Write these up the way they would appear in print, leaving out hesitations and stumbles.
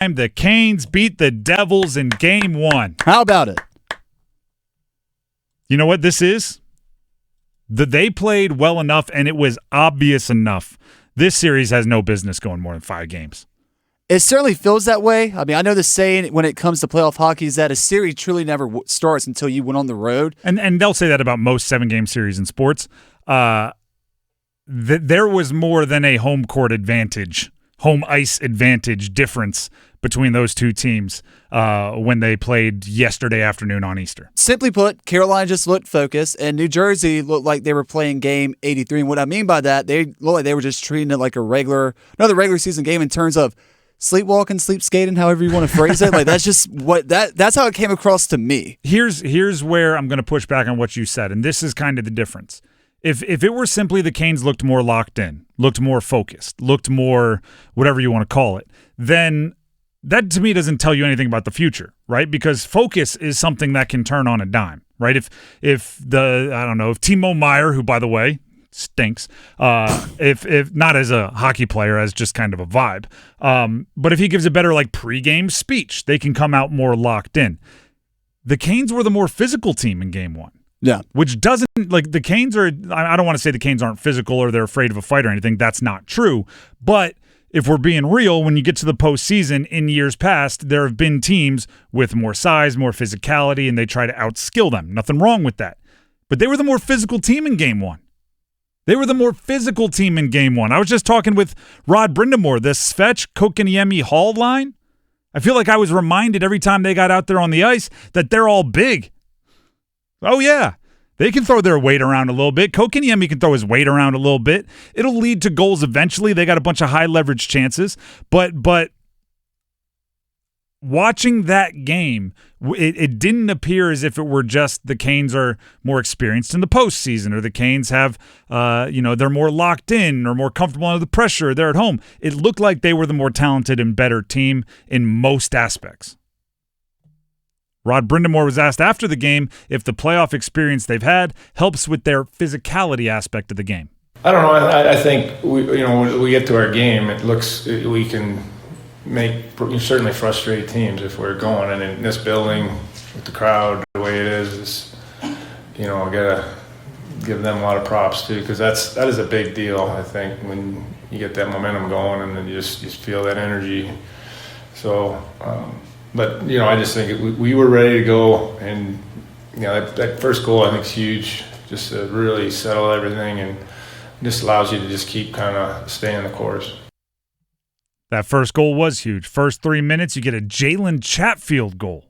The Canes beat the Devils in Game 1. How about it? You know what this is? They played well enough, and it was obvious enough. This series has no business going more than 5 games. It certainly feels that way. I mean, I know the saying when it comes to playoff hockey is that a series truly never starts until you went on the road. And they'll say that about most 7-game series in sports. There was more than a home court advantage, home ice advantage difference between those two teams when they played yesterday afternoon on Easter. Simply put, Carolina just looked focused, and New Jersey looked like they were playing game 83. And what I mean by that, they looked like they were just treating it like another regular season game in terms of sleepwalking, sleep skating, however you want to phrase it. Like that's just that's how it came across to me. Here's where I'm going to push back on what you said, and this is kind of the difference. If it were simply the Canes looked more locked in, looked more focused, looked more whatever you want to call it, then that to me doesn't tell you anything about the future, right? Because focus is something that can turn on a dime, right? If Timo Meier, who by the way stinks, if not as a hockey player, as just kind of a vibe, but if he gives a better like pregame speech, they can come out more locked in. The Canes were the more physical team in Game 1. Yeah. Which doesn't, like, the Canes are, I don't want to say the Canes aren't physical or they're afraid of a fight or anything. That's not true. But if we're being real, when you get to the postseason in years past, there have been teams with more size, more physicality, and they try to outskill them. Nothing wrong with that. But they were the more physical team in Game 1. They were the more physical team in Game 1. I was just talking with Rod brind'amour, the Svech, Kokaniemi, Hall line. I feel like I was reminded every time they got out there on the ice that they're all big. Oh, yeah. They can throw their weight around a little bit. Kokaniemi can throw his weight around a little bit. It'll lead to goals eventually. They got a bunch of high leverage chances. But watching that game, it didn't appear as if it were just the Canes are more experienced in the postseason, or the Canes have, they're more locked in or more comfortable under the pressure. They're at home. It looked like they were the more talented and better team in most aspects. Rod brind'amour was asked after the game if the playoff experience they've had helps with their physicality aspect of the game. I don't know. I think when we get to our game, it looks we can certainly frustrate teams if we're going. And in this building with the crowd the way it is, I gotta give them a lot of props too, because that is a big deal. I think when you get that momentum going and then you just feel that energy. So. But, I just think we were ready to go, and, that first goal I think is huge, just to really settle everything, and just allows you to just keep kind of staying the course. That first goal was huge. First 3 minutes, you get a Jalen Chatfield goal.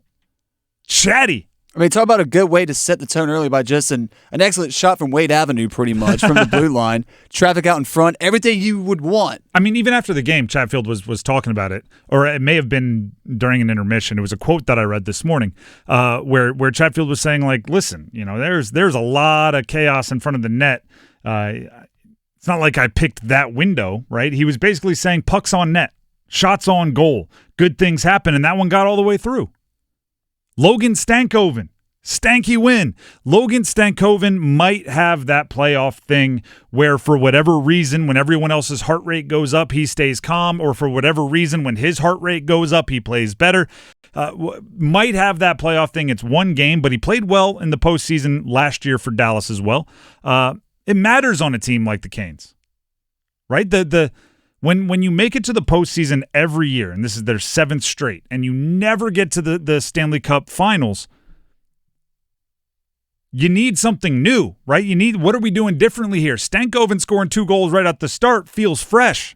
Chatty. I mean, talk about a good way to set the tone early by just an excellent shot from Wade Avenue, pretty much, from the blue line. Traffic out in front, everything you would want. I mean, even after the game, Chatfield was talking about it, or it may have been during an intermission. It was a quote that I read this morning where Chatfield was saying, like, listen, there's a lot of chaos in front of the net. It's not like I picked that window, right? He was basically saying pucks on net, shots on goal, good things happen, and that one got all the way through. Logan Stankoven, stanky win. Logan Stankoven might have that playoff thing where for whatever reason, when everyone else's heart rate goes up, he stays calm, or for whatever reason, when his heart rate goes up, he plays better. Might have that playoff thing. It's one game, but he played well in the postseason last year for Dallas as well. It matters on a team like the Canes, right? When you make it to the postseason every year, and this is their 7th straight, and you never get to the Stanley Cup Finals, you need something new, right? What are we doing differently here? Stankoven scoring 2 goals right at the start feels fresh.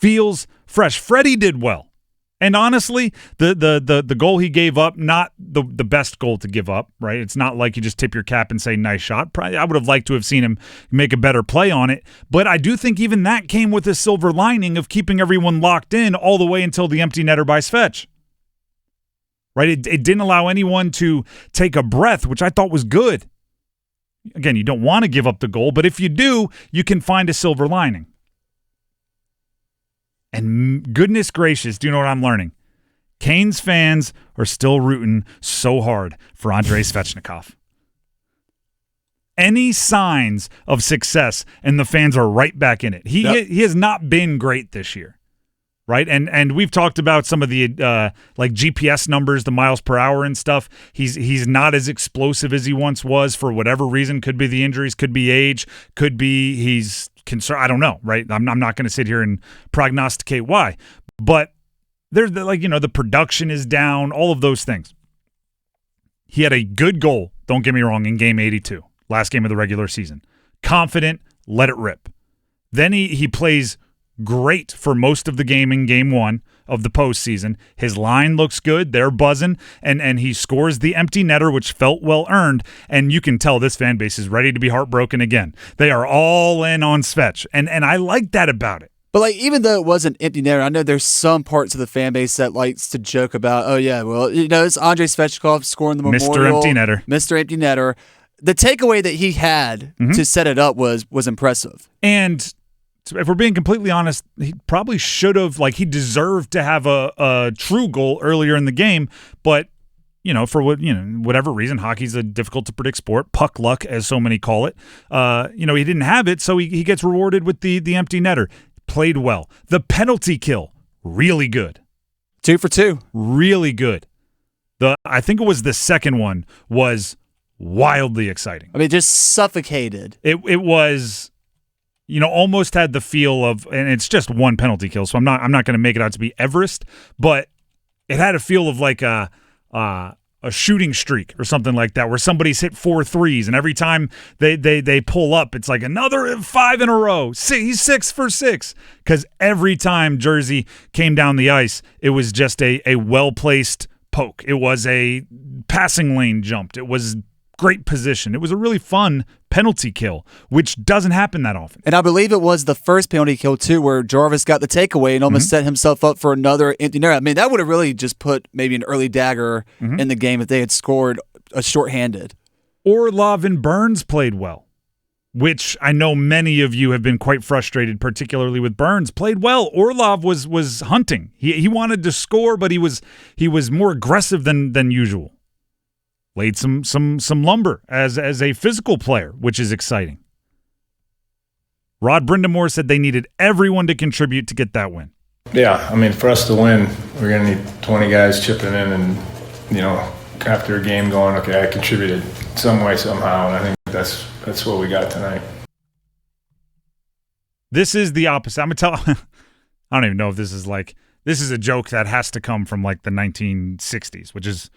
Freddie did well. And honestly, the goal he gave up, not the best goal to give up, right? It's not like you just tip your cap and say, nice shot. Probably, I would have liked to have seen him make a better play on it. But I do think even that came with a silver lining of keeping everyone locked in all the way until the empty netter by Svech. Right? It didn't allow anyone to take a breath, which I thought was good. Again, you don't want to give up the goal, but if you do, you can find a silver lining. And goodness gracious, do you know what I'm learning? Canes fans are still rooting so hard for Andrei Svechnikov. Any signs of success, and the fans are right back in it. He has not been great this year. right? And we've talked about some of the like GPS numbers, the miles per hour and stuff. He's not as explosive as he once was for whatever reason. Could be the injuries, could be age, could be he's concerned. I don't know, right? I'm not going to sit here and prognosticate why, but there's the production is down, all of those things. He had a good goal, don't get me wrong, in game 82, last game of the regular season. Confident, let it rip. Then he plays great for most of the game in game 1 of the postseason. His line looks good. They're buzzing. And he scores the empty netter, which felt well-earned. And you can tell this fan base is ready to be heartbroken again. They are all in on Svech. And I like that about it. But even though it was an empty netter, I know there's some parts of the fan base that likes to joke about, oh yeah, well, it's Andrei Svechnikov scoring the memorial. Mr. Empty Netter. Mr. Empty Netter. The takeaway that he had to set it up was impressive. And if we're being completely honest, he probably should have, he deserved to have a true goal earlier in the game, but for whatever reason, hockey's a difficult to predict sport, puck luck as so many call it. He didn't have it, so he gets rewarded with the empty netter. Played well. The penalty kill, really good. 2 for 2. Really good. I think it was the second one was wildly exciting. I mean, just suffocated. It was, almost had the feel of, and it's just one penalty kill, so I'm not going to make it out to be Everest, but it had a feel of like a shooting streak or something like that, where somebody's hit 4 threes, and every time they pull up, it's like another 5 in a row. He's 6 for 6, because every time Jersey came down the ice, it was just a well-placed poke. It was a passing lane jumped. It was great position. It was a really fun penalty kill, which doesn't happen that often. And I believe it was the first penalty kill, too, where Jarvis got the takeaway and almost set himself up for another empty netter. I mean, that would have really just put maybe an early dagger in the game if they had scored a shorthanded. Orlov and Burns played well, which I know many of you have been quite frustrated, particularly with Burns. Played well. Orlov was hunting. He wanted to score, but he was more aggressive than usual. Laid some lumber as a physical player, which is exciting. Rod Brind'amour said they needed everyone to contribute to get that win. Yeah, I mean, for us to win, we're going to need 20 guys chipping in and, after a game going, okay, I contributed some way, somehow, and I think that's what we got tonight. This is the opposite. I'm going to tell – I don't even know if this is a joke that has to come from, the 1960s, which is,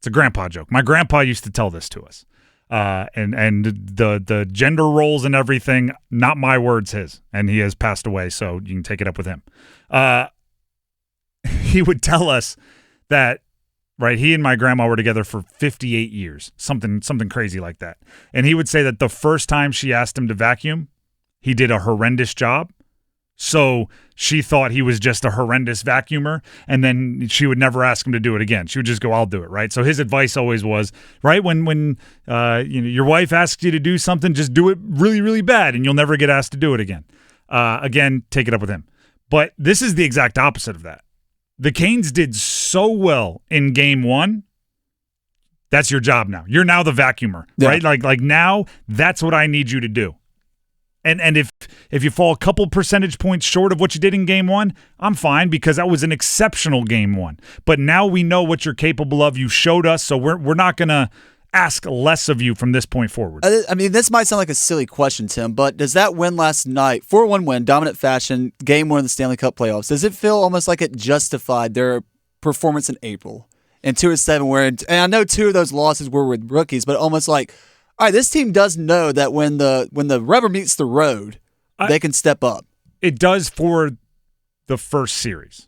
it's a grandpa joke. My grandpa used to tell this to us. And the gender roles and everything, not my words, his. And he has passed away, so you can take it up with him. He would tell us that, right, he and my grandma were together for 58 years, something crazy like that. And he would say that the first time she asked him to vacuum, he did a horrendous job. So she thought he was just a horrendous vacuumer, and then she would never ask him to do it again. She would just go, I'll do it, right? So his advice always was, right, when your wife asks you to do something, just do it really, really bad, and you'll never get asked to do it again. Again, take it up with him. But this is the exact opposite of that. The Canes did so well in game 1. That's your job now. You're now the vacuumer, right? Like now, that's what I need you to do. And if you fall a couple percentage points short of what you did in game 1, I'm fine, because that was an exceptional game 1. But now we know what you're capable of. You showed us, so we're not going to ask less of you from this point forward. I mean, this might sound like a silly question, Tim, but does that win last night, 4-1 win, dominant fashion, game 1 of the Stanley Cup playoffs, does it feel almost like it justified their performance in April? And 2-7, and I know 2 of those losses were with rookies, but almost like, all right, this team does know that when the rubber meets the road, they can step up. It does for the first series.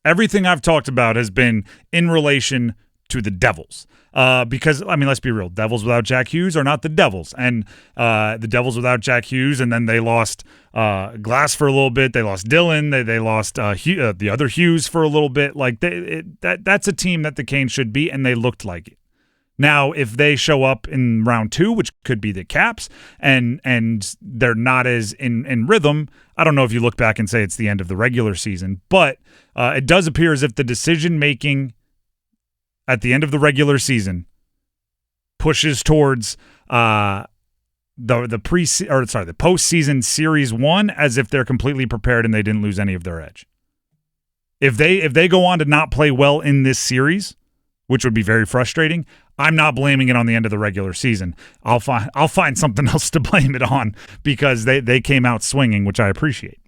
Everything I've talked about has been in relation to the Devils. Because, I mean, let's be real. Devils without Jack Hughes are not the Devils. And the Devils without Jack Hughes, and then they lost Glass for a little bit. They lost Dillon. They lost the other Hughes for a little bit. That's a team that the Canes should be, and they looked like it. Now, if they show up in round 2, which could be the Caps, and they're not as in rhythm, I don't know if you look back and say it's the end of the regular season, but it does appear as if the decision-making at the end of the regular season pushes towards the postseason series 1 as if they're completely prepared and they didn't lose any of their edge. If they go on to not play well in this series, which would be very frustrating, I'm not blaming it on the end of the regular season. I'll find something else to blame it on because they came out swinging, which I appreciate.